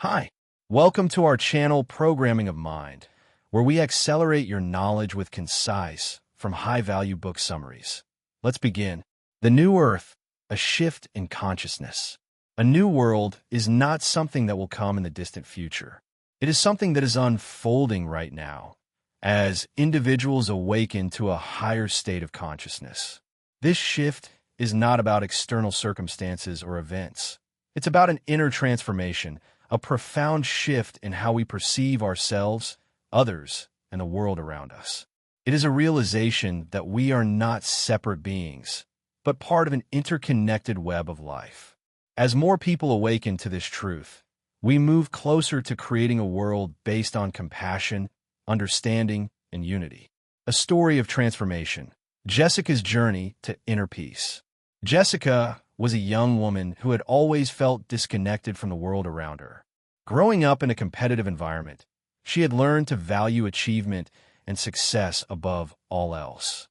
Hi, welcome to our channel Programming of Mind, where we accelerate your knowledge with concise, from high-value book summaries. Let's begin. The New Earth, a shift in consciousness. A new world is not something that will come in the distant future. It is something that is unfolding right now, as individuals awaken to a higher state of consciousness. This shift is not about external circumstances or events. It's about an inner transformation, a profound shift in how we perceive ourselves, others, and the world around us. It is a realization that we are not separate beings, but part of an interconnected web of life. As more people awaken to this truth, we move closer to creating a world based on compassion, understanding, and unity. A story of transformation. Jessica's journey to inner peace. Jessica was a young woman who had always felt disconnected from the world around her. Growing up in a competitive environment, she had learned to value achievement and success above all else.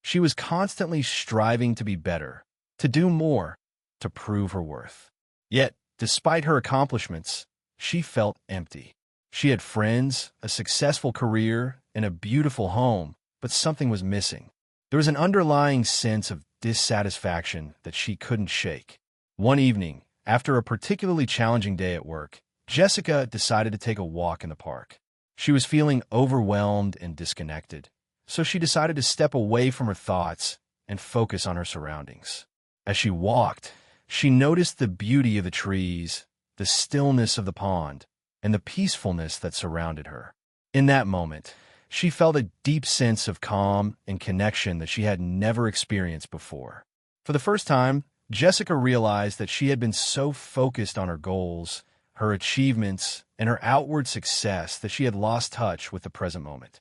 She was constantly striving to be better, to do more, to prove her worth. Yet, despite her accomplishments, she felt empty. She had friends, a successful career, and a beautiful home, but something was missing. There was an underlying sense of dissatisfaction that she couldn't shake. One evening, after a particularly challenging day at work, Jessica decided to take a walk in the park. She was feeling overwhelmed and disconnected, so she decided to step away from her thoughts and focus on her surroundings. As she walked, she noticed the beauty of the trees, the stillness of the pond, and the peacefulness that surrounded her. In that moment, she felt a deep sense of calm and connection that she had never experienced before. For the first time, Jessica realized that she had been so focused on her goals, her achievements, and her outward success that she had lost touch with the present moment.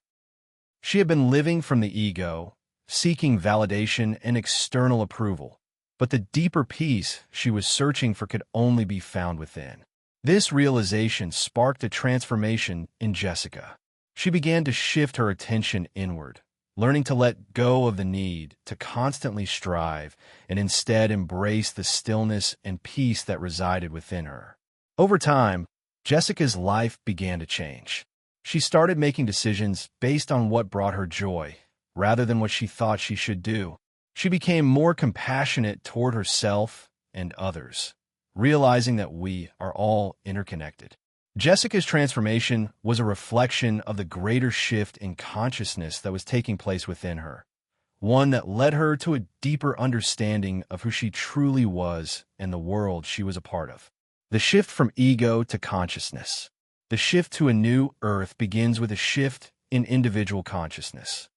She had been living from the ego, seeking validation and external approval, but the deeper peace she was searching for could only be found within. This realization sparked a transformation in Jessica. She began to shift her attention inward, learning to let go of the need to constantly strive and instead embrace the stillness and peace that resided within her. Over time, Jessica's life began to change. She started making decisions based on what brought her joy, rather than what she thought she should do. She became more compassionate toward herself and others, realizing that we are all interconnected. Jessica's transformation was a reflection of the greater shift in consciousness that was taking place within her, one that led her to a deeper understanding of who she truly was and the world she was a part of. The shift from ego to consciousness. The shift to a new earth begins with a shift in individual consciousness.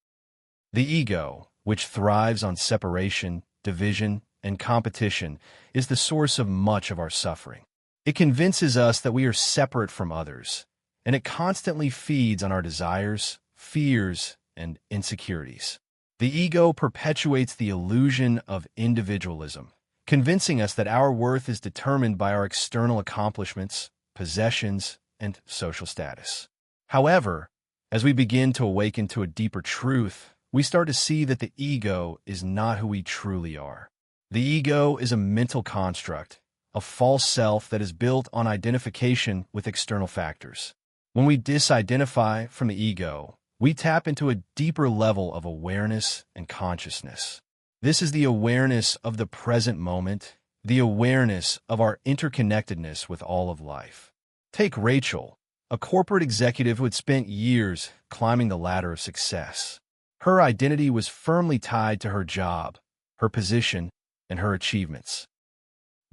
The ego, which thrives on separation, division, and competition, is the source of much of our suffering. It convinces us that we are separate from others, and it constantly feeds on our desires, fears, and insecurities. The ego perpetuates the illusion of individualism, convincing us that our worth is determined by our external accomplishments, possessions, and social status. However, as we begin to awaken to a deeper truth, we start to see that the ego is not who we truly are. The ego is a mental construct, a false self that is built on identification with external factors. When we disidentify from the ego, we tap into a deeper level of awareness and consciousness. This is the awareness of the present moment, the awareness of our interconnectedness with all of life. Take Rachel, a corporate executive who had spent years climbing the ladder of success. Her identity was firmly tied to her job, her position, and her achievements.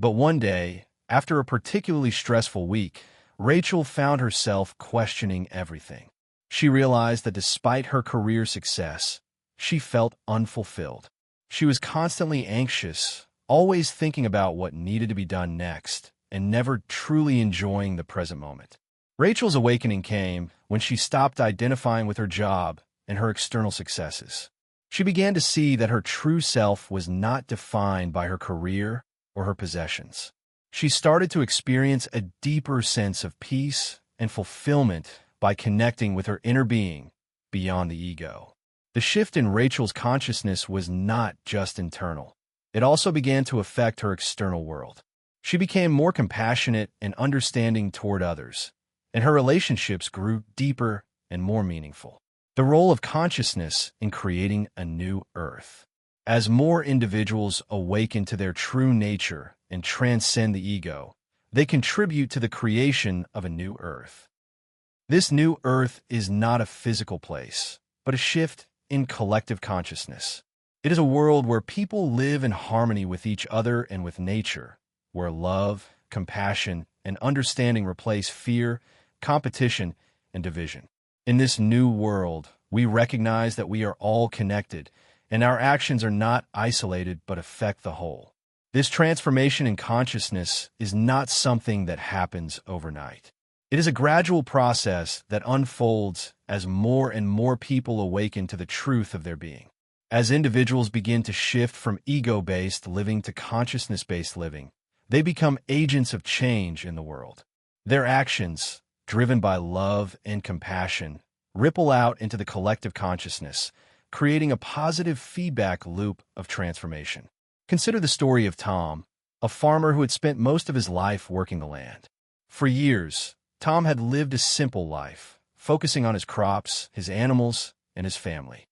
But one day, after a particularly stressful week, Rachel found herself questioning everything. She realized that despite her career success, she felt unfulfilled. She was constantly anxious, always thinking about what needed to be done next, and never truly enjoying the present moment. Rachel's awakening came when she stopped identifying with her job and her external successes. She began to see that her true self was not defined by her career or her possessions. She started to experience a deeper sense of peace and fulfillment by connecting with her inner being beyond the ego. The shift in Rachel's consciousness was not just internal. It also began to affect her external world. She became more compassionate and understanding toward others, and her relationships grew deeper and more meaningful. The role of consciousness in creating a new earth. As more individuals awaken to their true nature and transcend the ego, they contribute to the creation of a new earth. This new earth is not a physical place, but a shift in collective consciousness. It is a world where people live in harmony with each other and with nature, where love, compassion, and understanding replace fear, competition, and division. In this new world, we recognize that we are all connected, and our actions are not isolated but affect the whole. This transformation in consciousness is not something that happens overnight. It is a gradual process that unfolds as more and more people awaken to the truth of their being. As individuals begin to shift from ego-based living to consciousness-based living, they become agents of change in the world. Their actions, driven by love and compassion, ripple out into the collective consciousness, creating a positive feedback loop of transformation. Consider the story of Tom, a farmer who had spent most of his life working the land. For years, Tom had lived a simple life, focusing on his crops, his animals, and his family.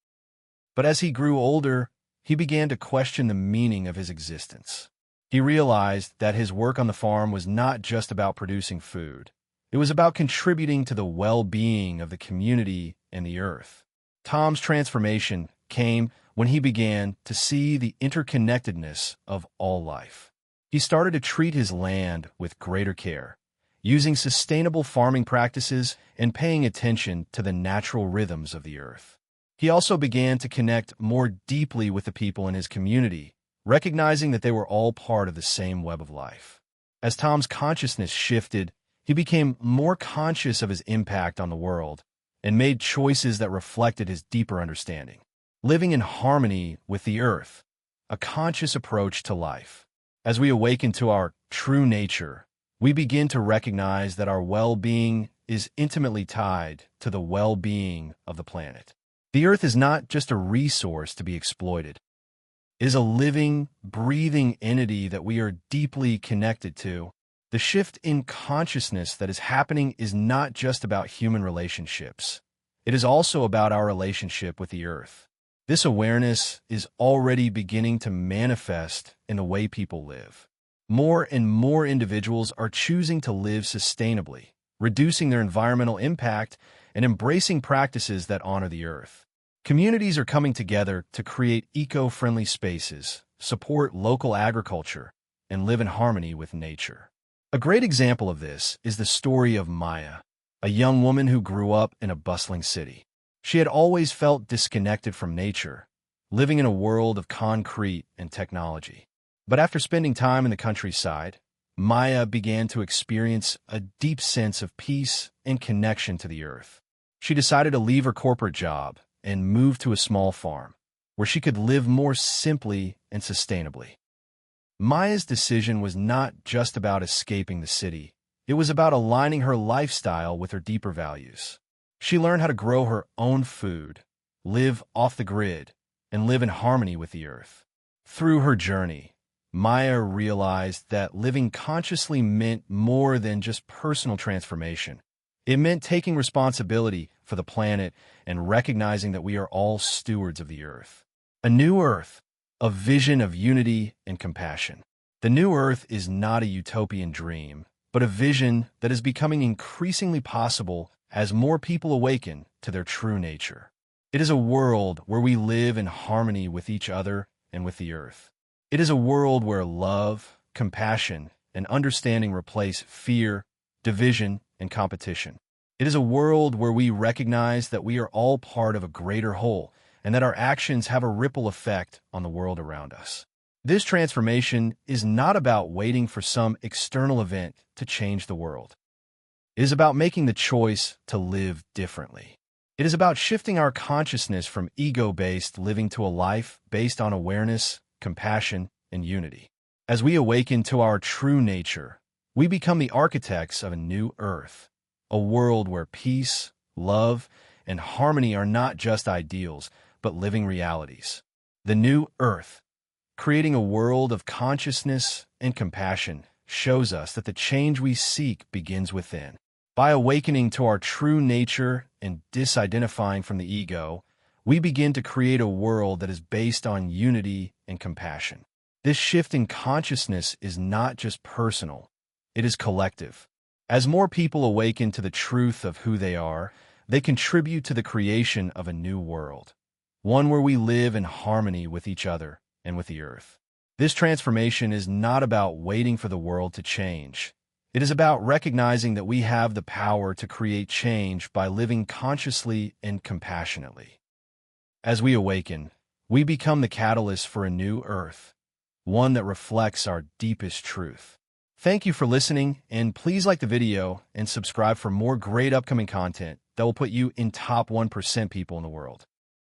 But as he grew older, he began to question the meaning of his existence. He realized that his work on the farm was not just about producing food. It was about contributing to the well-being of the community and the earth. Tom's transformation came when he began to see the interconnectedness of all life. He started to treat his land with greater care, using sustainable farming practices and paying attention to the natural rhythms of the earth. He also began to connect more deeply with the people in his community, recognizing that they were all part of the same web of life. As Tom's consciousness shifted, he became more conscious of his impact on the world and made choices that reflected his deeper understanding. Living in harmony with the earth, a conscious approach to life. As we awaken to our true nature, we begin to recognize that our well-being is intimately tied to the well-being of the planet. The earth is not just a resource to be exploited. It is a living, breathing entity that we are deeply connected to. The shift in consciousness that is happening is not just about human relationships. It is also about our relationship with the earth. This awareness is already beginning to manifest in the way people live. More and more individuals are choosing to live sustainably, reducing their environmental impact and embracing practices that honor the earth. Communities are coming together to create eco-friendly spaces, support local agriculture, and live in harmony with nature. A great example of this is the story of Maya, a young woman who grew up in a bustling city. She had always felt disconnected from nature, living in a world of concrete and technology. But after spending time in the countryside, Maya began to experience a deep sense of peace and connection to the earth. She decided to leave her corporate job and move to a small farm, where she could live more simply and sustainably. Maya's decision was not just about escaping the city. It was about aligning her lifestyle with her deeper values. She learned how to grow her own food, live off the grid, and live in harmony with the earth. Through her journey, Maya realized that living consciously meant more than just personal transformation. It meant taking responsibility for the planet and recognizing that we are all stewards of the earth. A new earth, a vision of unity and compassion. The new earth is not a utopian dream, but a vision that is becoming increasingly possible as more people awaken to their true nature. It is a world where we live in harmony with each other and with the earth. It is a world where love, compassion, and understanding replace fear, division, and competition. It is a world where we recognize that we are all part of a greater whole and that our actions have a ripple effect on the world around us. This transformation is not about waiting for some external event to change the world. It is about making the choice to live differently. It is about shifting our consciousness from ego-based living to a life based on awareness, compassion, and unity. As we awaken to our true nature, we become the architects of a new earth, a world where peace, love, and harmony are not just ideals, but living realities. The new earth, creating a world of consciousness and compassion, shows us that the change we seek begins within. By awakening to our true nature and disidentifying from the ego, we begin to create a world that is based on unity and compassion. This shift in consciousness is not just personal, it is collective. As more people awaken to the truth of who they are, they contribute to the creation of a new world, one where we live in harmony with each other and with the earth. This transformation is not about waiting for the world to change. It is about recognizing that we have the power to create change by living consciously and compassionately. As we awaken, we become the catalyst for a new earth, one that reflects our deepest truth. Thank you for listening, and please like the video and subscribe for more great upcoming content that will put you in top 1% people in the world.